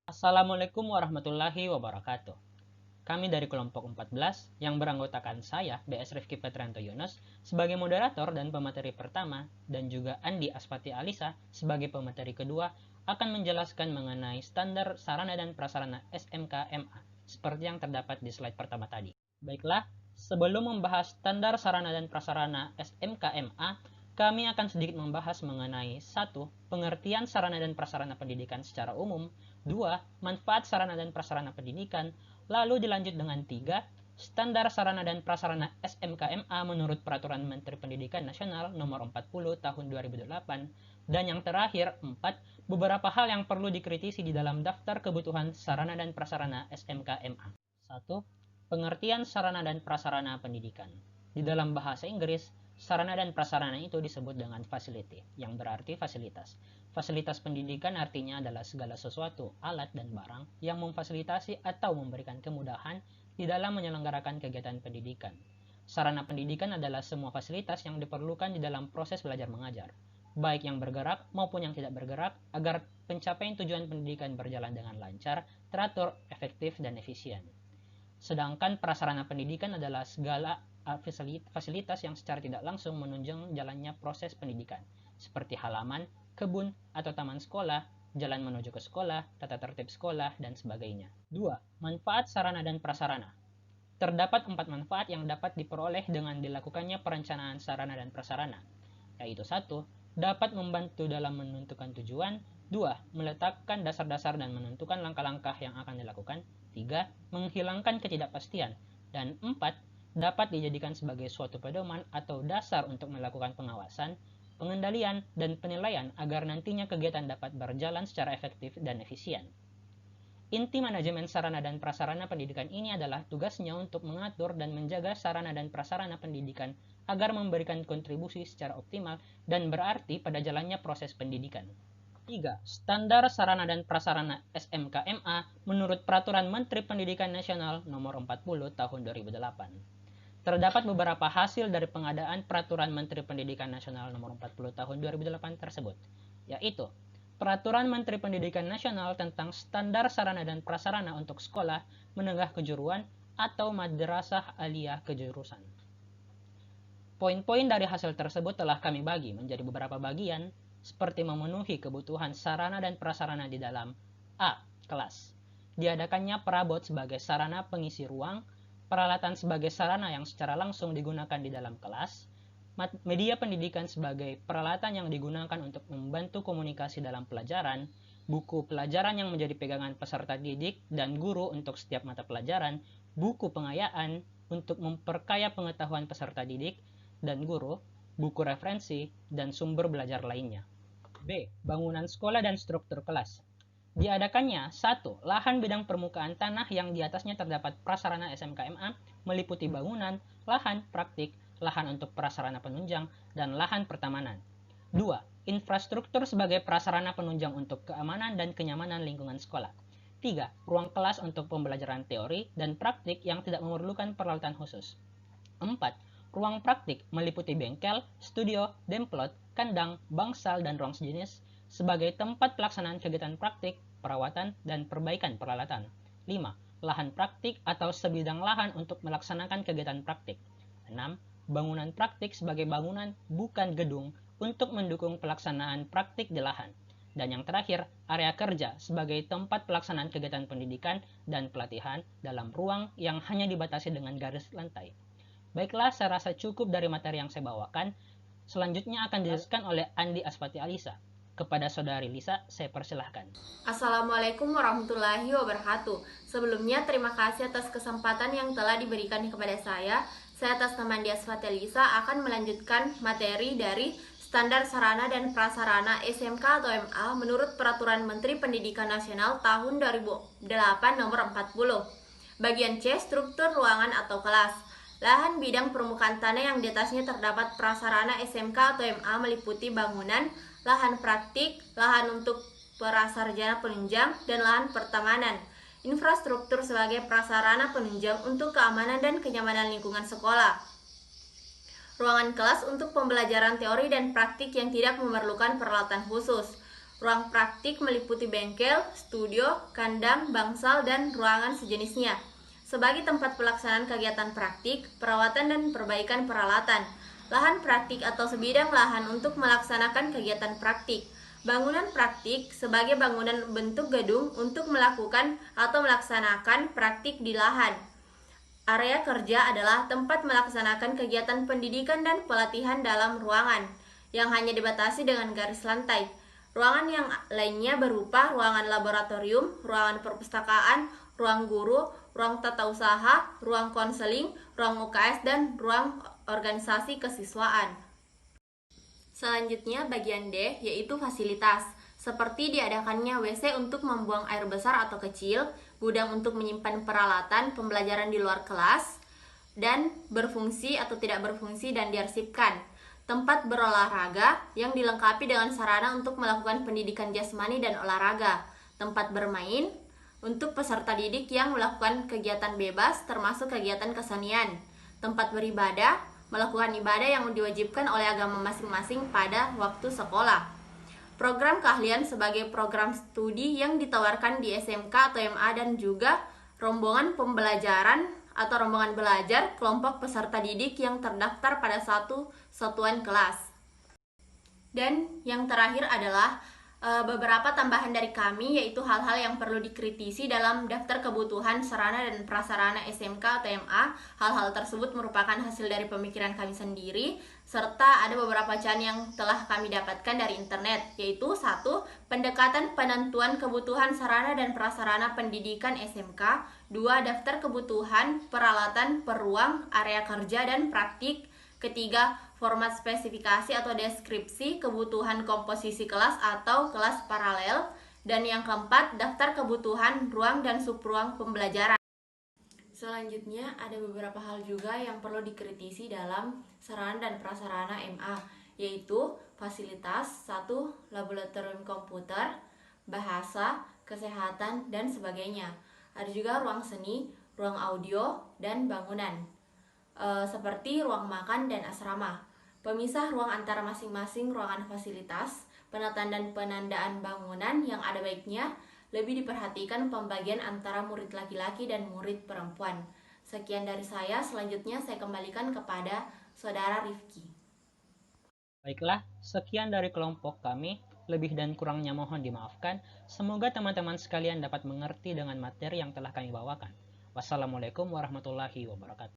Assalamualaikum warahmatullahi wabarakatuh. Kami dari kelompok 14 yang beranggotakan saya, BS Rifki Petrianto Yunus, sebagai moderator dan pemateri pertama, dan juga Andi Asfati Alisa sebagai pemateri kedua, akan menjelaskan mengenai standar sarana dan prasarana SMK MA, seperti yang terdapat di slide pertama tadi. Baiklah, sebelum membahas standar sarana dan prasarana SMK MA, kami akan sedikit membahas mengenai 1. Pengertian sarana dan prasarana pendidikan secara umum, 2. Manfaat sarana dan prasarana pendidikan, lalu dilanjut dengan 3. Standar sarana dan prasarana SMK MA menurut Peraturan Menteri Pendidikan Nasional Nomor 40 Tahun 2008, dan yang terakhir 4. Beberapa hal yang perlu dikritisi di dalam daftar kebutuhan sarana dan prasarana SMK MA. 1. Pengertian sarana dan prasarana pendidikan. Di dalam bahasa Inggris, sarana dan prasarana itu disebut dengan facility, yang berarti fasilitas. Fasilitas pendidikan artinya adalah segala sesuatu, alat dan barang yang memfasilitasi atau memberikan kemudahan di dalam menyelenggarakan kegiatan pendidikan. Sarana pendidikan adalah semua fasilitas yang diperlukan di dalam proses belajar mengajar, baik yang bergerak maupun yang tidak bergerak, agar pencapaian tujuan pendidikan berjalan dengan lancar, teratur, efektif, dan efisien. Sedangkan prasarana pendidikan adalah segala fasilitas yang secara tidak langsung menunjang jalannya proses pendidikan, seperti halaman, kebun, atau taman sekolah, jalan menuju ke sekolah, tata tertib sekolah, dan sebagainya. 2. Manfaat sarana dan prasarana. Terdapat 4 manfaat yang dapat diperoleh dengan dilakukannya perencanaan sarana dan prasarana, yaitu 1. Dapat membantu dalam menentukan tujuan, 2. Meletakkan dasar-dasar dan menentukan langkah-langkah yang akan dilakukan, 3. Menghilangkan ketidakpastian, dan 4. Dapat dijadikan sebagai suatu pedoman atau dasar untuk melakukan pengawasan, pengendalian, dan penilaian agar nantinya kegiatan dapat berjalan secara efektif dan efisien. Inti manajemen sarana dan prasarana pendidikan ini adalah tugasnya untuk mengatur dan menjaga sarana dan prasarana pendidikan agar memberikan kontribusi secara optimal dan berarti pada jalannya proses pendidikan. 3. Standar sarana dan prasarana SMK MA menurut Peraturan Menteri Pendidikan Nasional Nomor 40 Tahun 2008. Terdapat beberapa hasil dari pengadaan Peraturan Menteri Pendidikan Nasional Nomor 40 Tahun 2008 tersebut, yaitu Peraturan Menteri Pendidikan Nasional tentang Standar Sarana dan Prasarana untuk Sekolah Menengah Kejuruan atau Madrasah Aliyah Kejurusan. Poin-poin dari hasil tersebut telah kami bagi menjadi beberapa bagian, seperti memenuhi kebutuhan sarana dan prasarana di dalam A. Kelas. Diadakannya perabot sebagai sarana pengisi ruang, peralatan sebagai sarana yang secara langsung digunakan di dalam kelas, media pendidikan sebagai peralatan yang digunakan untuk membantu komunikasi dalam pelajaran, buku pelajaran yang menjadi pegangan peserta didik dan guru untuk setiap mata pelajaran, buku pengayaan untuk memperkaya pengetahuan peserta didik dan guru, buku referensi, dan sumber belajar lainnya. B. Bangunan sekolah dan struktur kelas. Diadakannya 1. Lahan bidang permukaan tanah yang di atasnya terdapat prasarana SMK MA meliputi bangunan, lahan praktik, lahan untuk prasarana penunjang, dan lahan pertamanan. 2. Infrastruktur sebagai prasarana penunjang untuk keamanan dan kenyamanan lingkungan sekolah. 3. Ruang kelas untuk pembelajaran teori dan praktik yang tidak memerlukan peralatan khusus. 4. Ruang praktik meliputi bengkel, studio, demplot, kandang, bangsal, dan ruang sejenis sebagai tempat pelaksanaan kegiatan praktik, perawatan, dan perbaikan peralatan. 5. Lahan praktik atau sebidang lahan untuk melaksanakan kegiatan praktik. 6. Bangunan praktik sebagai bangunan bukan gedung untuk mendukung pelaksanaan praktik di lahan. Dan yang terakhir, area kerja sebagai tempat pelaksanaan kegiatan pendidikan dan pelatihan dalam ruang yang hanya dibatasi dengan garis lantai. Baiklah, saya rasa cukup dari materi yang saya bawakan. Selanjutnya akan dijelaskan oleh Andi Asfati Alisa. Kepada Saudari Lisa, saya persilahkan. Assalamualaikum warahmatullahi wabarakatuh. Sebelumnya, terima kasih atas kesempatan yang telah diberikan kepada saya. Saya atas nama Andi Asfati Alisa akan melanjutkan materi dari Standar Sarana dan Prasarana SMK atau MA menurut Peraturan Menteri Pendidikan Nasional Tahun 2008 Nomor 40. Bagian C, struktur ruangan atau kelas. Lahan bidang permukaan tanah yang di atasnya terdapat prasarana SMK atau MA meliputi bangunan, lahan praktik, lahan untuk prasarana penunjang, dan lahan pertamanan. Infrastruktur sebagai prasarana penunjang untuk keamanan dan kenyamanan lingkungan sekolah. Ruangan kelas untuk pembelajaran teori dan praktik yang tidak memerlukan peralatan khusus. Ruang praktik meliputi bengkel, studio, kandang, bangsal, dan ruangan sejenisnya sebagai tempat pelaksanaan kegiatan praktik, perawatan, dan perbaikan peralatan. Lahan praktik atau sebidang lahan untuk melaksanakan kegiatan praktik. Bangunan praktik sebagai bangunan bentuk gedung untuk melakukan atau melaksanakan praktik di lahan. Area kerja adalah tempat melaksanakan kegiatan pendidikan dan pelatihan dalam ruangan yang hanya dibatasi dengan garis lantai. Ruangan yang lainnya berupa ruangan laboratorium, ruangan perpustakaan, ruang guru, ruang tata usaha, ruang konseling, ruang UKS, dan ruang organisasi kesiswaan. Selanjutnya bagian D yaitu fasilitas, seperti diadakannya WC untuk membuang air besar atau kecil, gudang untuk menyimpan peralatan pembelajaran di luar kelas, dan berfungsi atau tidak berfungsi dan diarsipkan. Tempat berolahraga yang dilengkapi dengan sarana untuk melakukan pendidikan jasmani dan olahraga. Tempat bermain untuk peserta didik yang melakukan kegiatan bebas termasuk kegiatan kesenian. Tempat beribadah, melakukan ibadah yang diwajibkan oleh agama masing-masing pada waktu sekolah. Program keahlian sebagai program studi yang ditawarkan di SMK atau MA dan juga rombongan pembelajaran atau rombongan belajar kelompok peserta didik yang terdaftar pada satu satuan kelas. Dan yang terakhir adalah beberapa tambahan dari kami, yaitu hal-hal yang perlu dikritisi dalam daftar kebutuhan sarana dan prasarana SMK atau MA. Hal-hal tersebut merupakan hasil dari pemikiran kami sendiri, serta ada beberapa bacaan yang telah kami dapatkan dari internet, yaitu 1. Pendekatan penentuan kebutuhan sarana dan prasarana pendidikan SMK. 2. Daftar kebutuhan peralatan per ruang, area kerja, dan praktik. Ketiga, format spesifikasi atau deskripsi kebutuhan komposisi kelas atau kelas paralel. Dan yang keempat, daftar kebutuhan ruang dan subruang pembelajaran. Selanjutnya, ada beberapa hal juga yang perlu dikritisi dalam sarana dan prasarana MA, yaitu fasilitas, 1. Laboratorium komputer, bahasa, kesehatan, dan sebagainya. Ada juga ruang seni, ruang audio, dan bangunan, seperti ruang makan dan asrama. Pemisah ruang antara masing-masing ruangan fasilitas, penataan dan penandaan bangunan yang ada baiknya lebih diperhatikan pembagian antara murid laki-laki dan murid perempuan. Sekian dari saya, selanjutnya saya kembalikan kepada Saudara Rifki. Baiklah, sekian dari kelompok kami. Lebih dan kurangnya mohon dimaafkan. Semoga teman-teman sekalian dapat mengerti dengan materi yang telah kami bawakan. Wassalamualaikum warahmatullahi wabarakatuh.